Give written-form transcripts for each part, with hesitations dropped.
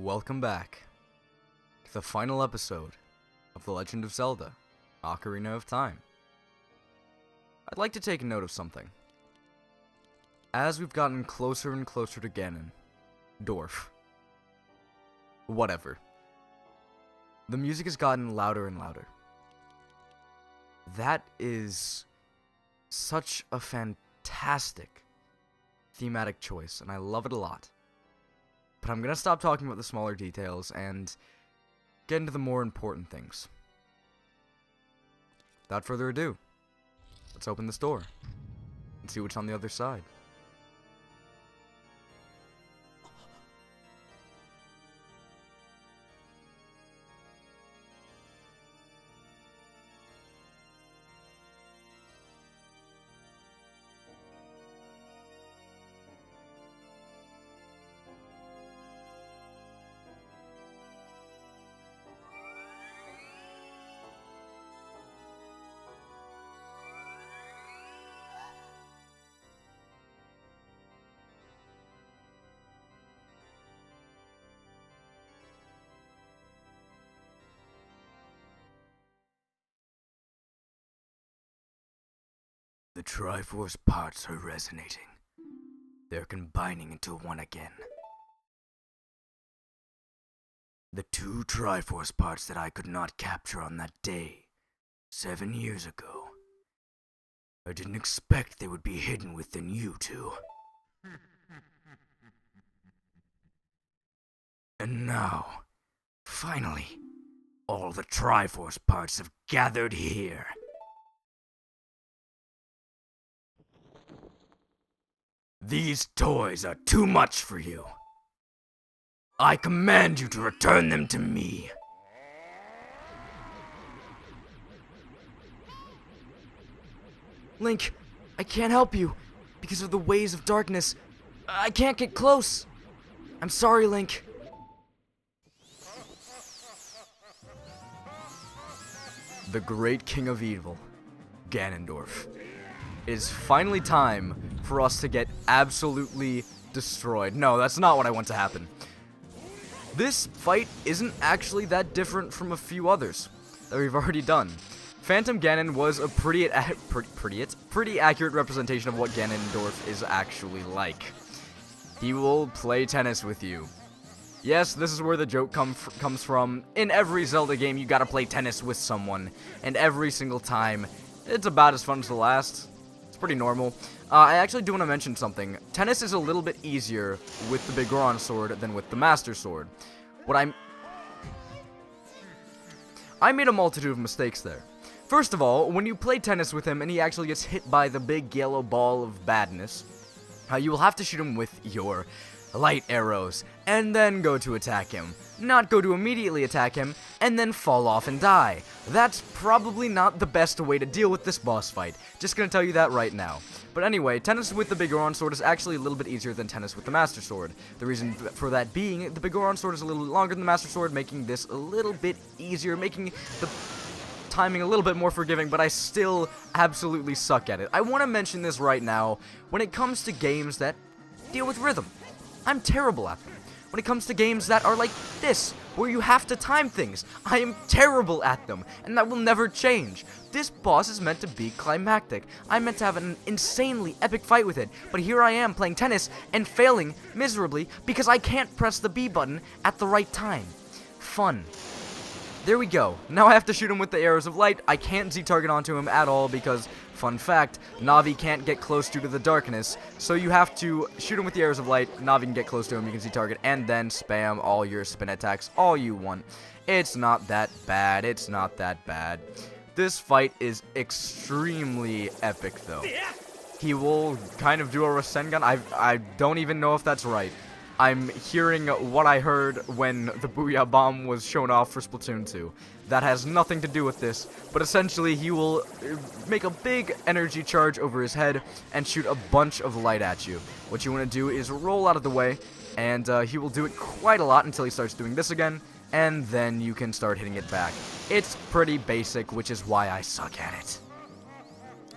Welcome back to the final episode of The Legend of Zelda: Ocarina of Time. I'd like to take note of something. As we've gotten closer and closer to Ganon, Dwarf, whatever, the music has gotten louder and louder. That is such a fantastic thematic choice, and I love it a lot. But I'm gonna stop talking about the smaller details and get into the more important things. Without further ado, let's open this door and see what's on the other side. The Triforce parts are resonating. They're combining into one again. The two Triforce parts that I could not capture on that day, 7 years ago. I didn't expect they would be hidden within you two. And now, finally, all the Triforce parts have gathered here. These toys are too much for you. I command you to return them to me. Link, I can't help you. Because of the ways of darkness, I can't get close. I'm sorry, Link. The great king of evil, Ganondorf. It is finally time for us to get absolutely destroyed. No, that's not what I want to happen. This fight isn't actually that different from a few others that we've already done. Phantom Ganon was a pretty accurate representation of what Ganondorf is actually like. He will play tennis with you. Yes, this is where the joke comes from. In every Zelda game, you gotta play tennis with someone, and every single time, it's about as fun as the last. Pretty normal. I actually do want to mention something. Tennis is a little bit easier with the Big Goron sword than with the Master Sword. I made a multitude of mistakes there. First of all, when you play tennis with him and he actually gets hit by the big yellow ball of badness, you will have to shoot him with your light arrows, and then go to attack him. Not go to immediately attack him, and then fall off and die. That's probably not the best way to deal with this boss fight. Just gonna tell you that right now. But anyway, tennis with the Big Goron sword is actually a little bit easier than tennis with the Master Sword. The reason for that being, the Big Goron sword is a little longer than the Master Sword, making this a little bit easier, making the timing a little bit more forgiving, but I still absolutely suck at it. I want to mention this right now. When it comes to games that deal with rhythm, I'm terrible at them. When it comes to games that are like this, where you have to time things, I am terrible at them, and that will never change. This boss is meant to be climactic. I'm meant to have an insanely epic fight with it, but here I am playing tennis and failing miserably because I can't press the B button at the right time. Fun. There we go. Now I have to shoot him with the arrows of light. I can't Z-target onto him at all because, fun fact, Navi can't get close due to the darkness. So you have to shoot him with the arrows of light, Navi can get close to him, you can Z-target, and then spam all your spin attacks all you want. It's not that bad. It's not that bad. This fight is extremely epic, though. He will kind of do a Rasengan. I don't even know if that's right. I'm hearing what I heard when the Booyah Bomb was shown off for Splatoon 2. That has nothing to do with this, but essentially he will make a big energy charge over his head and shoot a bunch of light at you. What you want to do is roll out of the way, and he will do it quite a lot until he starts doing this again, and then you can start hitting it back. It's pretty basic, which is why I suck at it.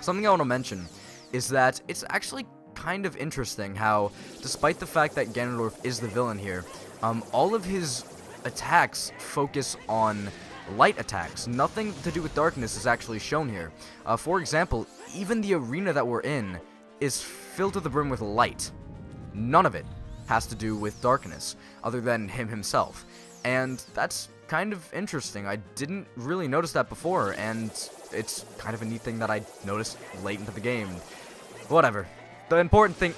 Something I want to mention is that it's actually kind of interesting how, despite the fact that Ganondorf is the villain here, all of his attacks focus on light attacks. Nothing to do with darkness is actually shown here. For example, even the arena that we're in is filled to the brim with light. None of it has to do with darkness, other than him himself. And that's kind of interesting. I didn't really notice that before, and it's kind of a neat thing that I noticed late into the game. Whatever. The important thing...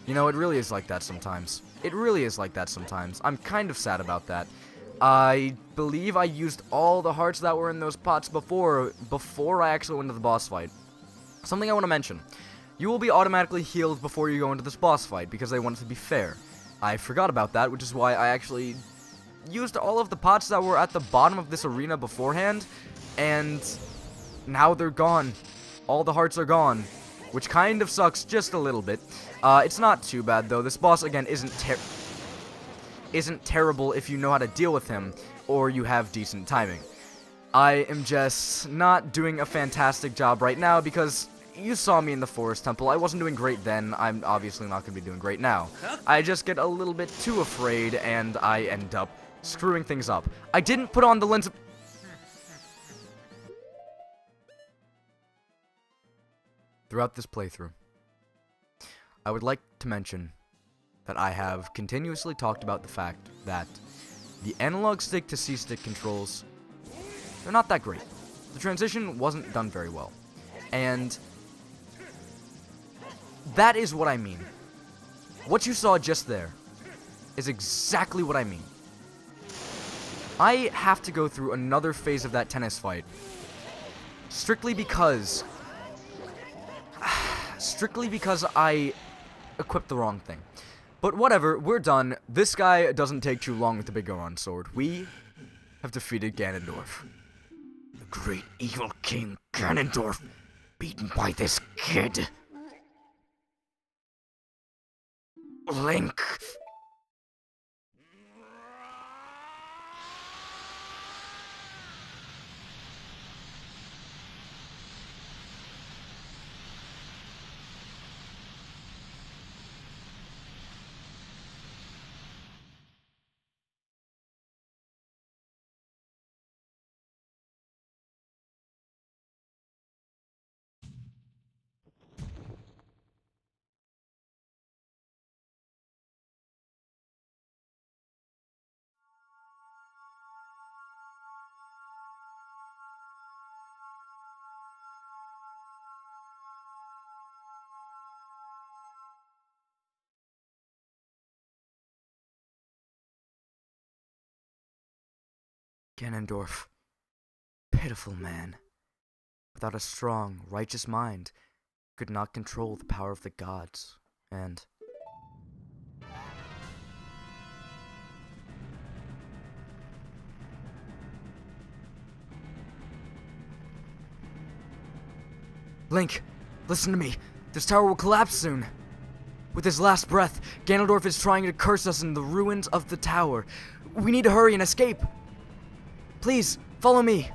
You know, it really is like that sometimes. It really is like that sometimes. I'm kind of sad about that. I believe I used all the hearts that were in those pots before I actually went into the boss fight. Something I want to mention. You will be automatically healed before you go into this boss fight, because they want it to be fair. I forgot about that, which is why I actually used all of the pots that were at the bottom of this arena beforehand, and now they're gone. All the hearts are gone, which kind of sucks just a little bit. It's not too bad, though. This boss, again, isn't terrible if you know how to deal with him, or you have decent timing. I am just not doing a fantastic job right now, because you saw me in the Forest Temple. I wasn't doing great then. I'm obviously not going to be doing great now. I just get a little bit too afraid, and I end up screwing things up. I didn't put on the lens of... Throughout this playthrough, I would like to mention that I have continuously talked about the fact that the analog stick to C-stick controls, they're not that great. The transition wasn't done very well. And that is what I mean. What you saw just there is exactly what I mean. I have to go through another phase of that tennis fight strictly because I equipped the wrong thing. But whatever, we're done. This guy doesn't take too long with the big Ganon sword. We have defeated Ganondorf. The great evil king Ganondorf, beaten by this kid. Link. Ganondorf, pitiful man, without a strong, righteous mind, could not control the power of the gods, and... Link, listen to me. This tower will collapse soon. With his last breath, Ganondorf is trying to curse us in the ruins of the tower. We need to hurry and escape. Please, follow me.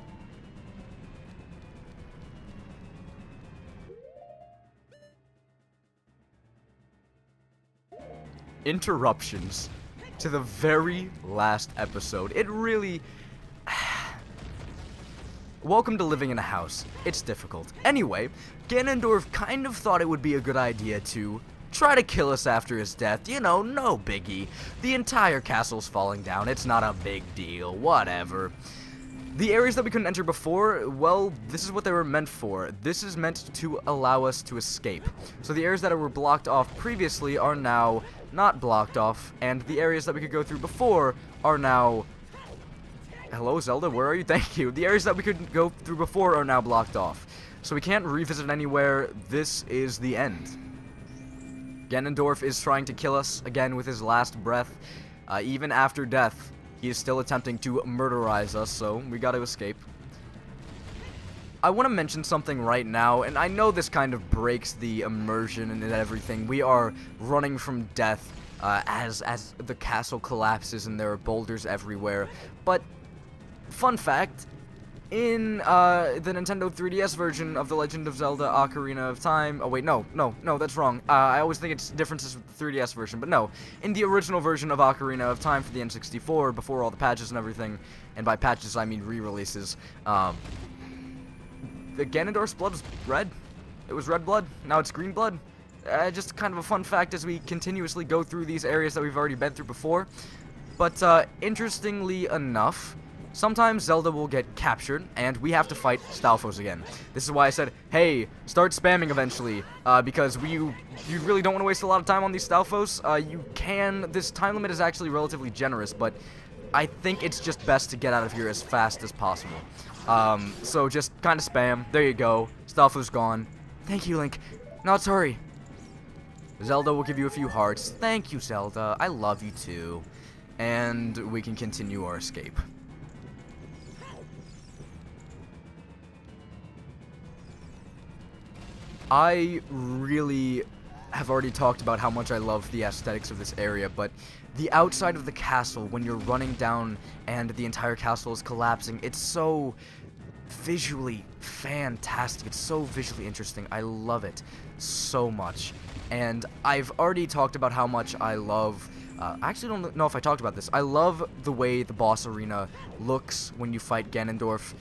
Interruptions to the very last episode. It really... Welcome to living in a house. It's difficult. Anyway, Ganondorf kind of thought it would be a good idea to try to kill us after his death. You know, no biggie. The entire castle's falling down. It's not a big deal. Whatever. The areas that we couldn't enter before, well, this is what they were meant for. This is meant to allow us to escape. So the areas that were blocked off previously are now not blocked off, and the areas that we could go through before are now... Hello, Zelda, where are you? Thank you. The areas that we could go through before are now blocked off. So we can't revisit anywhere. This is the end. Ganondorf is trying to kill us again with his last breath. Even after death, he is still attempting to murderize us, so we gotta escape. I want to mention something right now, and I know this kind of breaks the immersion and everything. We are running from death as the castle collapses and there are boulders everywhere. But, fun fact, in the Nintendo 3DS version of The Legend of Zelda Ocarina of Time. Oh wait, no, that's wrong. I always think it's differences with the 3DS version, but no. In the original version of Ocarina of Time for the N64, before all the patches and everything, and by patches I mean re-releases, the Ganondorf's blood was red. It was red blood. Now it's green blood. Just kind of a fun fact as we continuously go through these areas that we've already been through before. But interestingly enough, sometimes Zelda will get captured, and we have to fight Stalfos again. This is why I said, hey, start spamming eventually, because you really don't want to waste a lot of time on these Stalfos. This time limit is actually relatively generous, but I think it's just best to get out of here as fast as possible. So just kind of spam. There you go. Stalfos gone. Thank you, Link. Now let's hurry. Zelda will give you a few hearts. Thank you, Zelda. I love you too. And we can continue our escape. I really have already talked about how much I love the aesthetics of this area, but the outside of the castle, when you're running down and the entire castle is collapsing, it's so visually fantastic. It's so visually interesting. I love it so much. And I've already talked about how much I love... I actually don't know if I talked about this. I love the way the boss arena looks when you fight Ganondorf.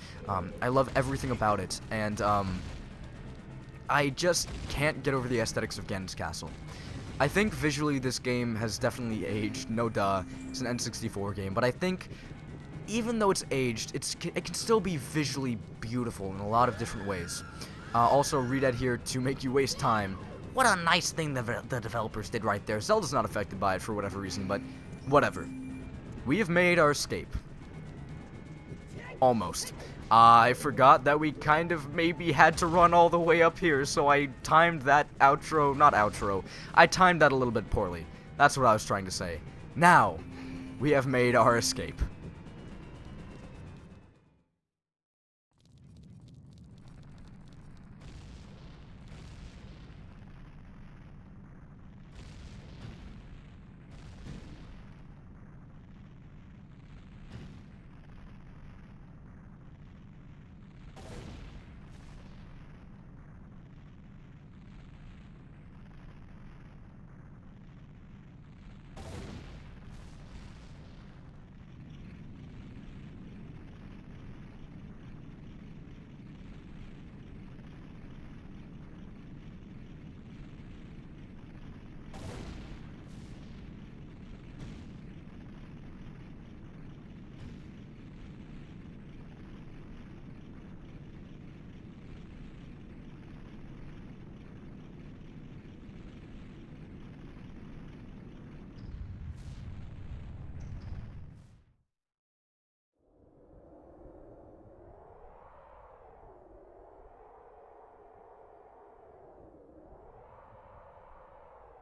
I love everything about it. And I just can't get over the aesthetics of Ganon's castle. I think visually this game has definitely aged. No duh. It's an N64 game. But I think even though it's aged, it can still be visually beautiful in a lot of different ways. Also, read here to make you waste time. What a nice thing the developers did right there. Zelda's not affected by it for whatever reason, but whatever. We have made our escape. Almost. I forgot that we kind of maybe had to run all the way up here, so I timed that I timed that a little bit poorly. That's what I was trying to say. Now, we have made our escape.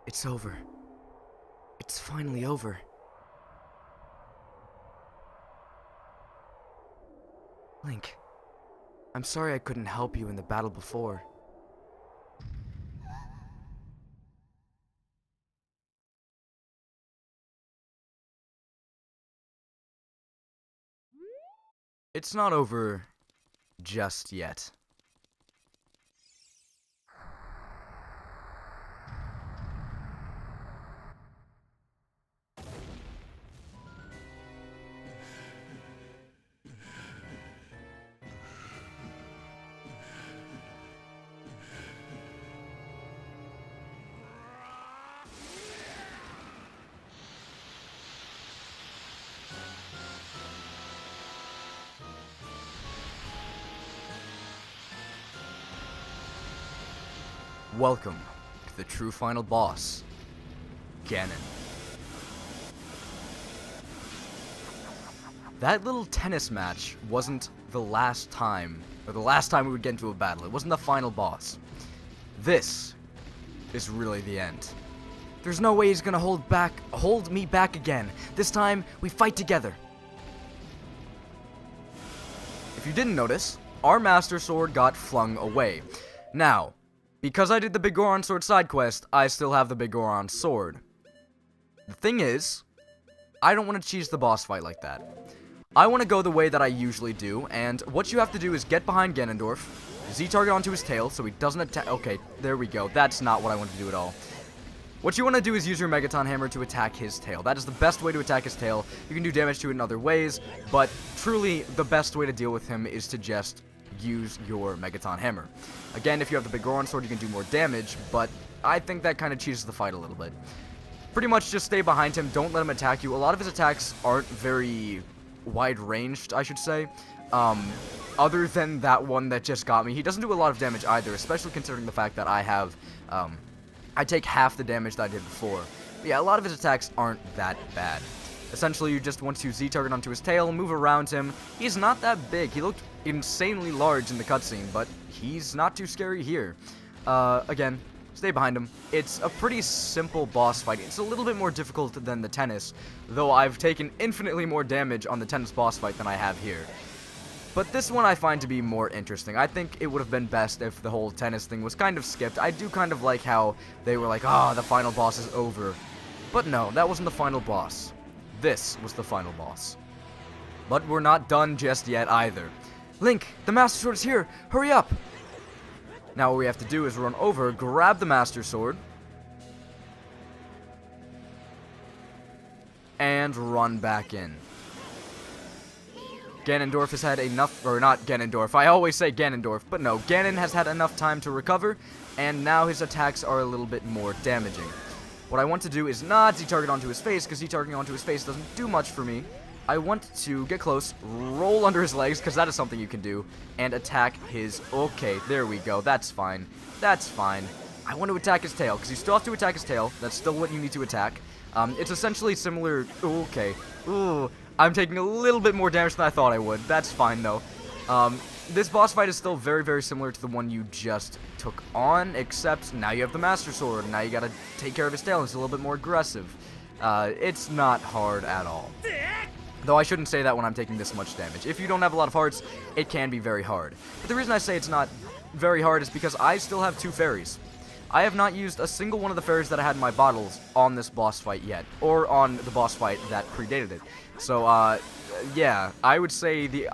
It's over. It's finally over. Link, I'm sorry I couldn't help you in the battle before. It's not over just yet. Welcome to the true final boss, Ganon. That little tennis match wasn't the last time we would get into a battle. It wasn't the final boss. This is really the end. There's no way he's gonna hold me back again. This time, we fight together. If you didn't notice, our Master Sword got flung away. Now, because I did the Big Goron Sword side quest, I still have the Big Goron Sword. The thing is, I don't want to cheese the boss fight like that. I want to go the way that I usually do, and what you have to do is get behind Ganondorf, Z-target onto his tail so he doesn't attack. Okay, there we go. That's not what I want to do at all. What you want to do is use your Megaton Hammer to attack his tail. That is the best way to attack his tail. You can do damage to it in other ways, but truly the best way to deal with him is to just use your Megaton Hammer. Again, if you have the big Goron Sword, you can do more damage, but I think that kind of cheats the fight a little bit. Pretty much just stay behind him, don't let him attack you. A lot of his attacks aren't very wide-ranged, I should say. Other than that one that just got me, he doesn't do a lot of damage either, especially considering the fact that I have, I take half the damage that I did before. But yeah, a lot of his attacks aren't that bad. Essentially, you just want to Z-target onto his tail, move around him. He's not that big. He looked insanely large in the cutscene, but he's not too scary here. Again, stay behind him. It's a pretty simple boss fight. It's a little bit more difficult than the tennis, though I've taken infinitely more damage on the tennis boss fight than I have here. But this one I find to be more interesting. I think it would have been best if the whole tennis thing was kind of skipped. I do kind of like how they were like, the final boss is over. But no, that wasn't the final boss. This was the final boss. But we're not done just yet either. Link, the Master Sword is here! Hurry up! Now what we have to do is run over, grab the Master Sword, and run back in. Ganondorf has had enough, or not Ganondorf, I always say Ganondorf, but no, Ganon has had enough time to recover, and now his attacks are a little bit more damaging. What I want to do is not Z-target onto his face, because Z-targeting onto his face doesn't do much for me. I want to get close, roll under his legs, because that is something you can do, and attack his... Okay, there we go, that's fine. That's fine. I want to attack his tail, because you still have to attack his tail. That's still what you need to attack. It's essentially similar... Okay. Ooh, I'm taking a little bit more damage than I thought I would. That's fine, though. This boss fight is still very, very similar to the one you just took on, except now you have the Master Sword. Now you gotta take care of his tail. It's a little bit more aggressive. It's not hard at all. Though I shouldn't say that when I'm taking this much damage. If you don't have a lot of hearts, it can be very hard. But the reason I say it's not very hard is because I still have 2 fairies. I have not used a single one of the fairies that I had in my bottles on this boss fight yet, or on the boss fight that predated it. So, yeah, I would say the...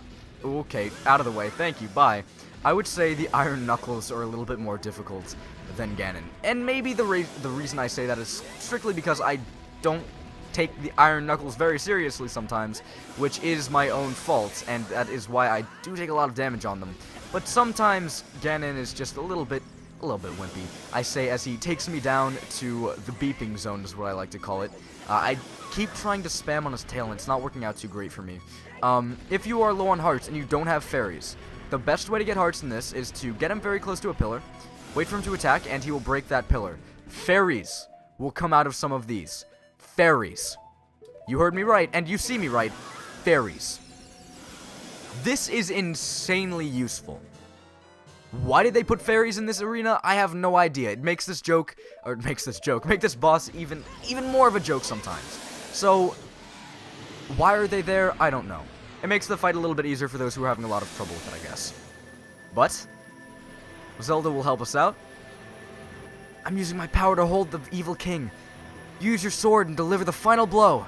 Okay, out of the way, thank you, bye. I would say the Iron Knuckles are a little bit more difficult than Ganon. And maybe the reason I say that is strictly because I don't take the Iron Knuckles very seriously sometimes, which is my own fault, and that is why I do take a lot of damage on them. But sometimes Ganon is just a little bit wimpy. I say as he takes me down to the beeping zone is what I like to call it. I keep trying to spam on his tail and it's not working out too great for me. If you are low on hearts and you don't have fairies, the best way to get hearts in this is to get him very close to a pillar, wait for him to attack, and he will break that pillar. Fairies will come out of some of these. Fairies. You heard me right, and you see me right. Fairies. This is insanely useful. Why did they put fairies in this arena? I have no idea. It makes this make this boss even more of a joke sometimes. So, why are they there? I don't know. It makes the fight a little bit easier for those who are having a lot of trouble with it, I guess. But, Zelda will help us out. I'm using my power to hold the evil king. Use your sword and deliver the final blow.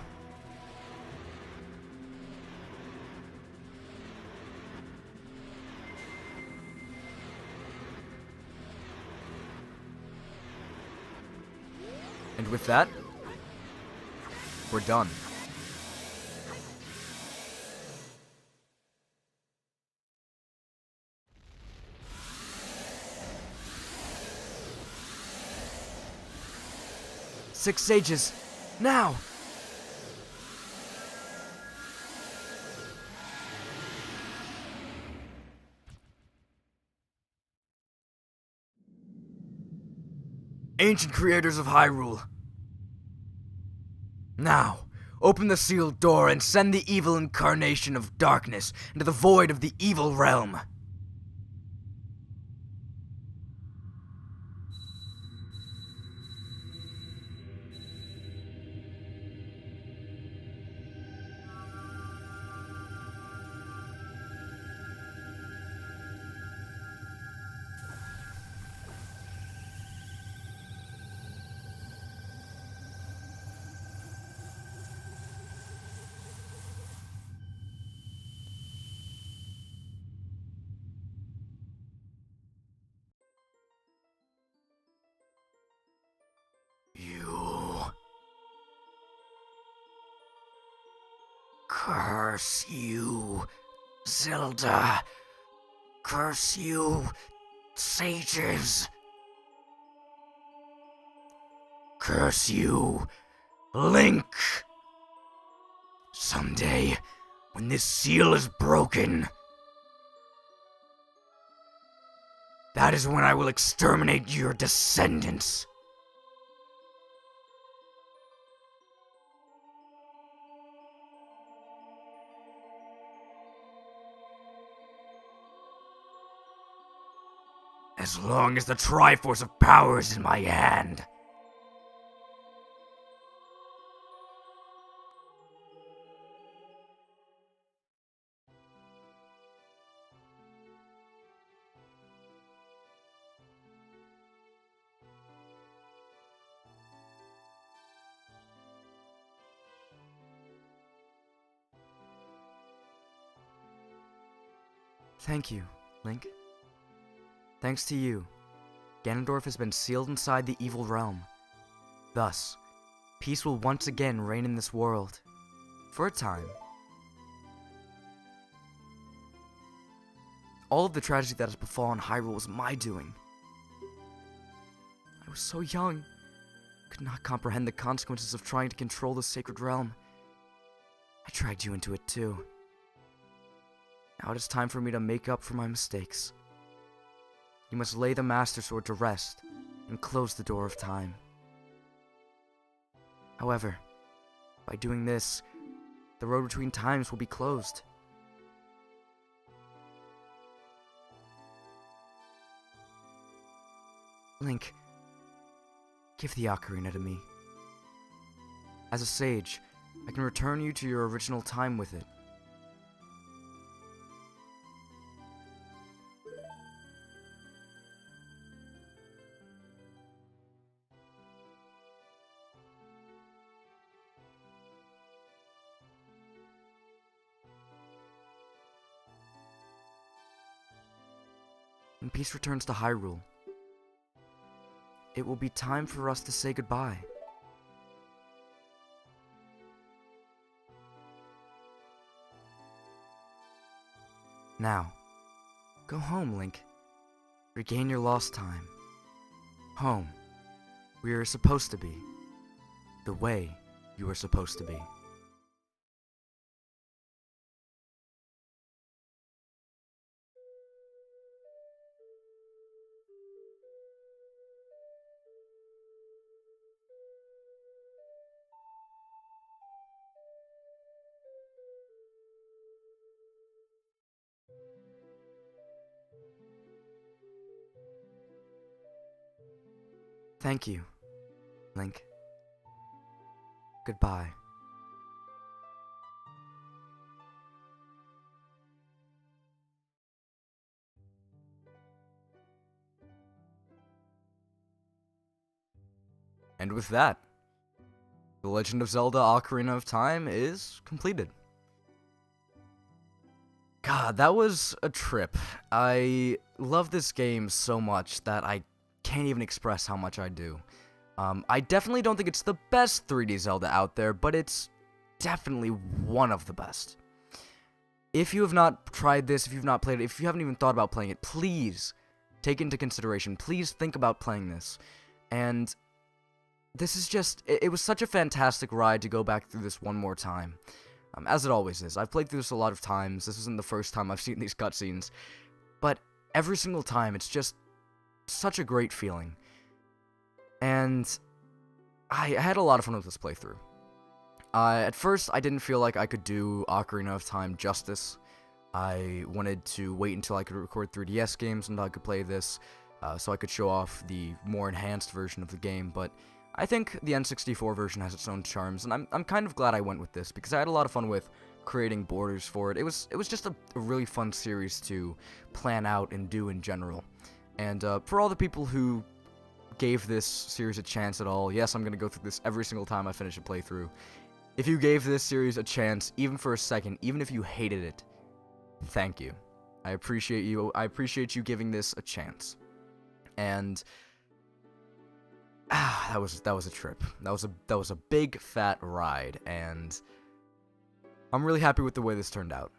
And with that, we're done. Six sages, now! Ancient creators of Hyrule. Now, open the sealed door and send the evil incarnation of darkness into the void of the evil realm. Curse you, Zelda. Curse you, sages. Curse you, Link. Someday, when this seal is broken, that is when I will exterminate your descendants. As long as the Triforce of Power is in my hand. Thank you, Link. Thanks to you, Ganondorf has been sealed inside the evil realm. Thus, peace will once again reign in this world. For a time. All of the tragedy that has befallen Hyrule was my doing. I was so young, could not comprehend the consequences of trying to control the sacred realm. I dragged you into it too. Now it is time for me to make up for my mistakes. You must lay the Master Sword to rest and close the door of time. However, by doing this, the road between times will be closed. Link, give the Ocarina to me. As a sage, I can return you to your original time with it. When peace returns to Hyrule, it will be time for us to say goodbye. Now, go home, Link. Regain your lost time. Home, where you're supposed to be. The way you were supposed to be. Thank you, Link. Goodbye. And with that, The Legend of Zelda Ocarina of Time is completed. God, that was a trip. I love this game so much that I can't even express how much I do. I definitely don't think it's the best 3D Zelda out there, but it's definitely one of the best. If you have not tried this, if you've not played it, if you haven't even thought about playing it, please take into consideration. Please think about playing this. And this is just, it was such a fantastic ride to go back through this one more time. As it always is. I've played through this a lot of times. This isn't the first time I've seen these cutscenes. But every single time, it's just such a great feeling. And I had a lot of fun with this playthrough. At first, I didn't feel like I could do Ocarina of Time justice. I wanted to wait until I could record 3DS games until I could play this, so I could show off the more enhanced version of the game, but I think the N64 version has its own charms, and I'm kind of glad I went with this, because I had a lot of fun with creating borders for it. It was just a really fun series to plan out and do in general. And for all the people who gave this series a chance at all, yes, I'm going to go through this every single time I finish a playthrough. If you gave this series a chance, even for a second, even if you hated it, thank you. I appreciate you. I appreciate you giving this a chance. And that was a trip. That was a big fat ride, and I'm really happy with the way this turned out.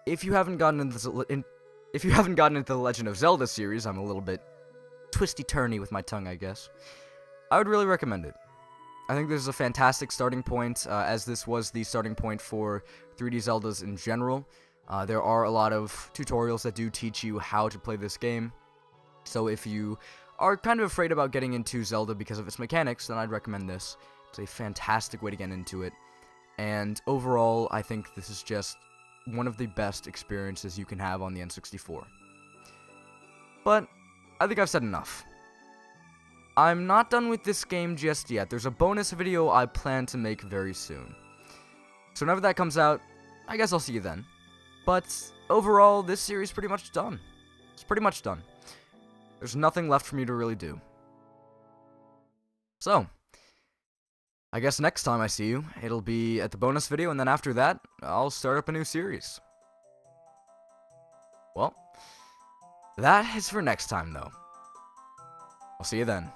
If you haven't gotten into the Legend of Zelda series, I'm a little bit twisty-turny with my tongue, I guess. I would really recommend it. I think this is a fantastic starting point, as this was the starting point for 3D Zeldas in general. There are a lot of tutorials that do teach you how to play this game, so if you are kind of afraid about getting into Zelda because of its mechanics, then I'd recommend this. It's a fantastic way to get into it, and overall, I think this is just one of the best experiences you can have on the N64. But I think I've said enough. I'm not done with this game just yet. There's a bonus video I plan to make very soon. So whenever that comes out, I guess I'll see you then. But overall, this series is pretty much done. It's pretty much done. There's nothing left for me to really do. So, I guess next time I see you, it'll be at the bonus video, and then after that, I'll start up a new series. Well, that is for next time, though. I'll see you then.